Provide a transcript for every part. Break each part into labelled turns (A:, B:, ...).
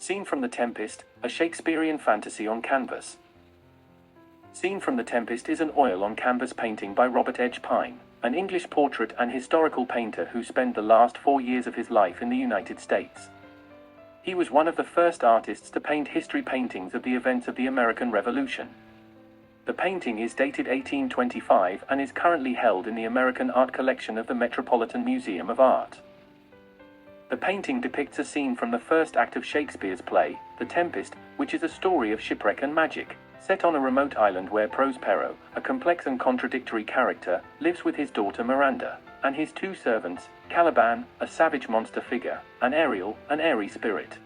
A: Scene from the Tempest, a Shakespearean fantasy on canvas. Scene from the Tempest is an oil on canvas painting by Robert Edge Pine, an English portrait and historical painter who spent the last 4 years of his life in the United States. He was one of the first artists to paint history paintings of the events of the American Revolution. The painting is dated 1825 and is currently held in the American Art Collection of the Metropolitan Museum of Art. The painting depicts a scene from the first act of Shakespeare's play, The Tempest, which is a story of shipwreck and magic, set on a remote island where Prospero, a complex and contradictory character, lives with his daughter Miranda, and his 2 servants, Caliban, a savage monster figure, and Ariel, an airy spirit.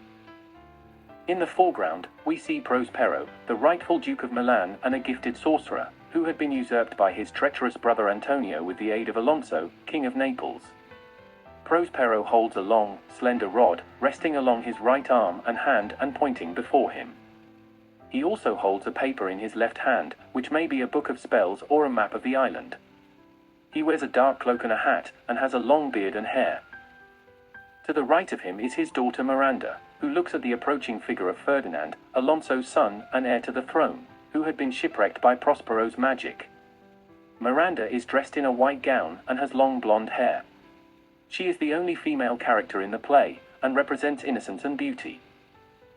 A: In the foreground, we see Prospero, the rightful Duke of Milan and a gifted sorcerer, who had been usurped by his treacherous brother Antonio with the aid of Alonso, King of Naples. Prospero holds a long, slender rod, resting along his right arm and hand and pointing before him. He also holds a paper in his left hand, which may be a book of spells or a map of the island. He wears a dark cloak and a hat, and has a long beard and hair. To the right of him is his daughter Miranda, who looks at the approaching figure of Ferdinand, Alonso's son and heir to the throne, who had been shipwrecked by Prospero's magic. Miranda is dressed in a white gown and has long blonde hair. She is the only female character in the play, and represents innocence and beauty.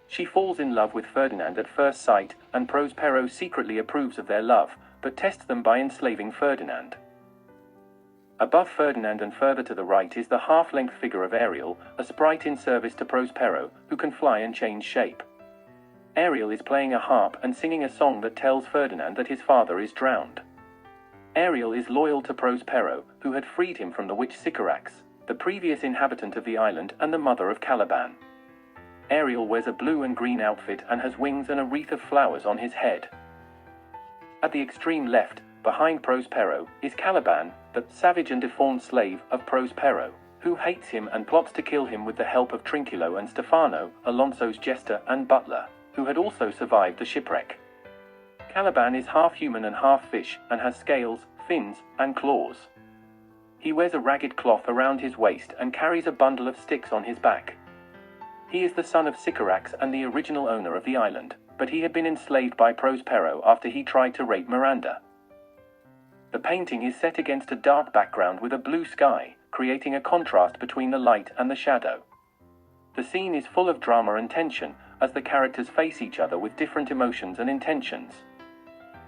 A: She falls in love with Ferdinand at first sight, and Prospero secretly approves of their love, but tests them by enslaving Ferdinand. Above Ferdinand and further to the right is the half-length figure of Ariel, a sprite in service to Prospero, who can fly and change shape. Ariel is playing a harp and singing a song that tells Ferdinand that his father is drowned. Ariel is loyal to Prospero, who had freed him from the witch Sycorax, the previous inhabitant of the island and the mother of Caliban. Ariel wears a blue and green outfit and has wings and a wreath of flowers on his head. At the extreme left, behind Prospero, is Caliban, the savage and deformed slave of Prospero, who hates him and plots to kill him with the help of Trinculo and Stefano, Alonso's jester and butler, who had also survived the shipwreck. Caliban is half human and half fish, and has scales, fins, and claws. He wears a ragged cloth around his waist and carries a bundle of sticks on his back. He is the son of Sycorax and the original owner of the island, but he had been enslaved by Prospero after he tried to rape Miranda. The painting is set against a dark background with a blue sky, creating a contrast between the light and the shadow. The scene is full of drama and tension, as the characters face each other with different emotions and intentions.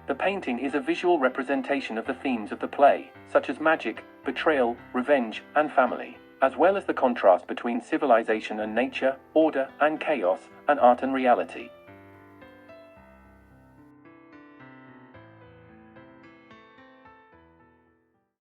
A: The painting is a visual representation of the themes of the play, such as magic, betrayal, revenge, and family, as well as the contrast between civilization and nature, order and chaos, and art and reality.